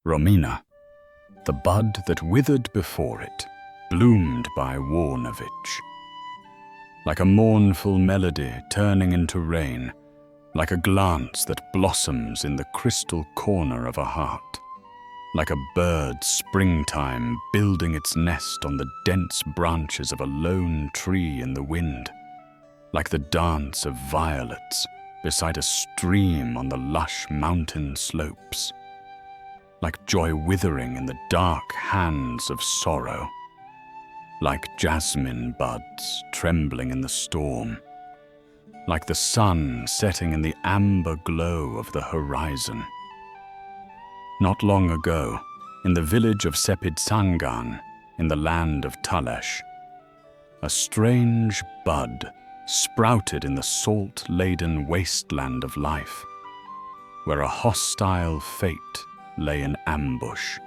Romina, the bud that withered before it, bloomed by Waranavich. Like a mournful melody turning into rain, like a glance that blossoms in the crystal corner of a heart, like a bird's springtime building its nest on the dense branches of a lone tree in the wind, like the dance of violets beside a stream on the lush mountain slopes, like joy withering in the dark hands of sorrow, like jasmine buds trembling in the storm, like the sun setting in the amber glow of the horizon. Not long ago, in the village of Sepidsangan, in the land of Talesh, a strange bud sprouted in the salt-laden wasteland of life, where a hostile fate lay in ambush,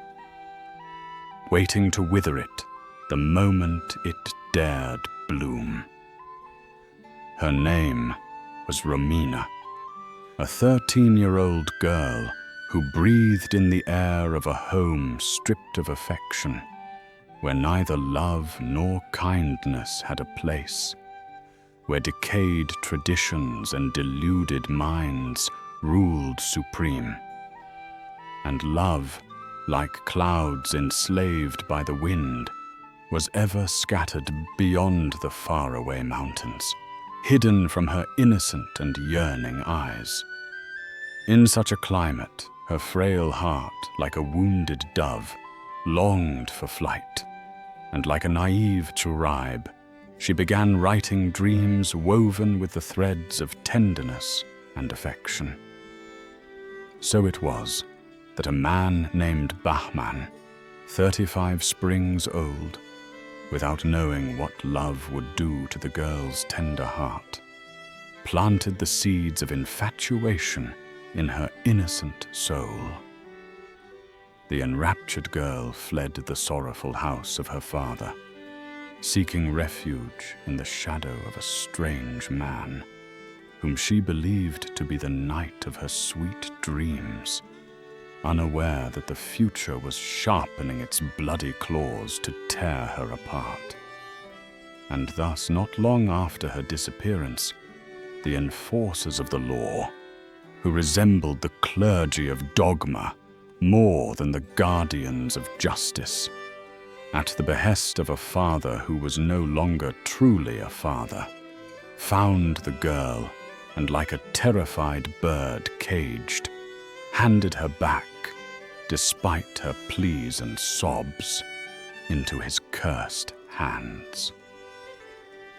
waiting to wither it the moment it dared bloom. Her name was Romina, a 13-year-old girl who breathed in the air of a home stripped of affection, where neither love nor kindness had a place, where decayed traditions and deluded minds ruled supreme, and love, like clouds enslaved by the wind, was ever scattered beyond the faraway mountains, hidden from her innocent and yearning eyes. In such a climate, her frail heart, like a wounded dove, longed for flight, and like a naive cherub, she began writing dreams woven with the threads of tenderness and affection. So it was that a man named Bahman, 35 springs old, without knowing what love would do to the girl's tender heart, planted the seeds of infatuation in her innocent soul. The enraptured girl fled the sorrowful house of her father, seeking refuge in the shadow of a strange man, whom she believed to be the knight of her sweet dreams, unaware that the future was sharpening its bloody claws to tear her apart. And thus, not long after her disappearance, the enforcers of the law, who resembled the clergy of dogma more than the guardians of justice, at the behest of a father who was no longer truly a father, found the girl and, like a terrified bird caged, handed her back, despite her pleas and sobs, into his cursed hands.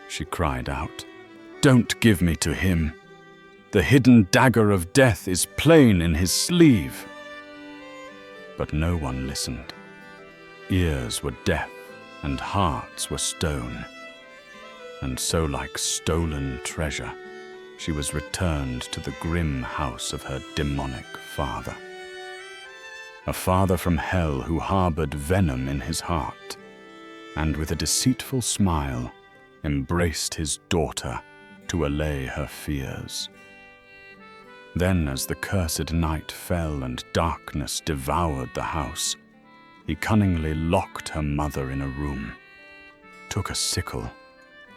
She cried out, "Don't give me to him! The hidden dagger of death is plain in his sleeve." But no one listened. Ears were deaf and hearts were stone. And so, like stolen treasure, she was returned to the grim house of her demonic father. A father from hell who harbored venom in his heart, and with a deceitful smile embraced his daughter to allay her fears. Then, as the cursed night fell and darkness devoured the house, he cunningly locked her mother in a room, took a sickle,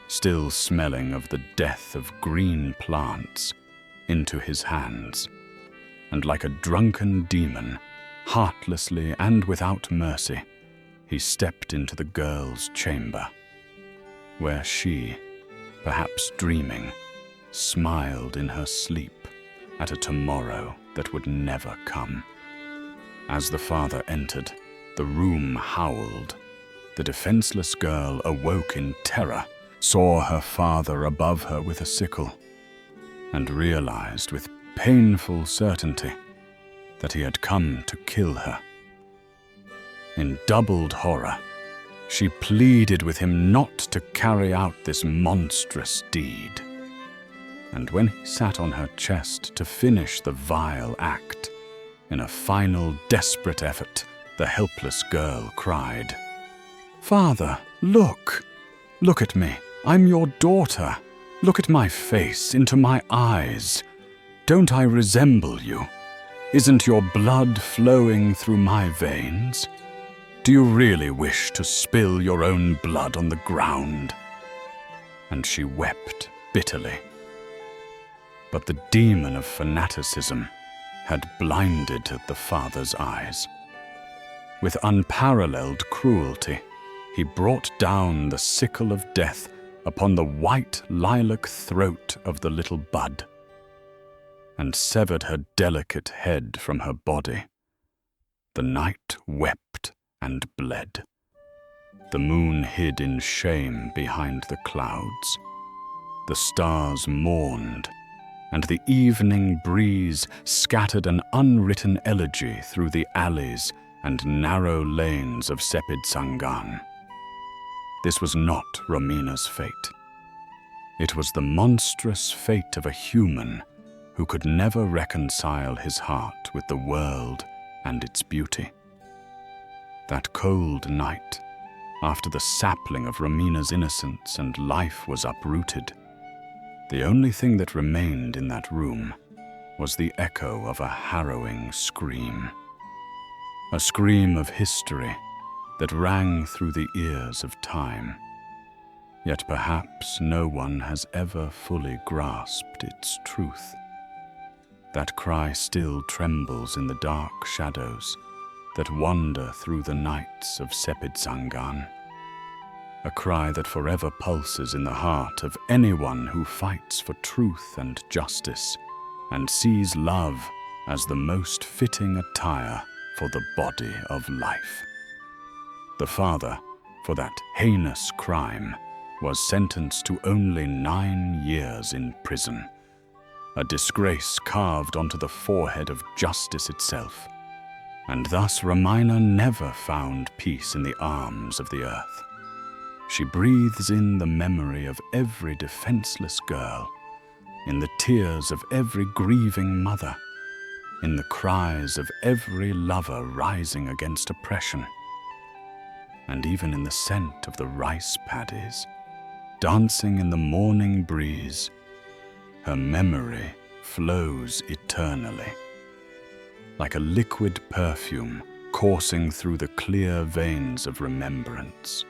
still smelling of the death of green plants, into his hands, and like a drunken demon, heartlessly and without mercy, he stepped into the girl's chamber, where she, perhaps dreaming, smiled in her sleep at a tomorrow that would never come. As the father entered, the room howled. The defenseless girl awoke in terror, saw her father above her with a sickle, and realized with painful certainty that he had come to kill her. In doubled horror, she pleaded with him not to carry out this monstrous deed. And when he sat on her chest to finish the vile act, in a final desperate effort, the helpless girl cried, "Father, look! Look at me. I'm your daughter. Look at my face, into my eyes. Don't I resemble you? Isn't your blood flowing through my veins? Do you really wish to spill your own blood on the ground?" And she wept bitterly. But the demon of fanaticism had blinded the father's eyes. With unparalleled cruelty, he brought down the sickle of death upon the white lilac throat of the little bud, and severed her delicate head from her body. The night wept and bled. The moon hid in shame behind the clouds. The stars mourned, and the evening breeze scattered an unwritten elegy through the alleys and narrow lanes of Sepid Sangan. This was not Romina's fate. It was the monstrous fate of a human who could never reconcile his heart with the world and its beauty. That cold night, after the sapling of Romina's innocence and life was uprooted, the only thing that remained in that room was the echo of a harrowing scream. A scream of history that rang through the ears of time. Yet perhaps no one has ever fully grasped its truth. That cry still trembles in the dark shadows that wander through the nights of Sepid Sangan. A cry that forever pulses in the heart of anyone who fights for truth and justice and sees love as the most fitting attire for the body of life. The father, for that heinous crime, was sentenced to only 9 years in prison, a disgrace carved onto the forehead of justice itself. And thus Romina never found peace in the arms of the earth. She breathes in the memory of every defenseless girl, in the tears of every grieving mother, in the cries of every lover rising against oppression, and even in the scent of the rice paddies dancing in the morning breeze. Her memory flows eternally, like a liquid perfume coursing through the clear veins of remembrance.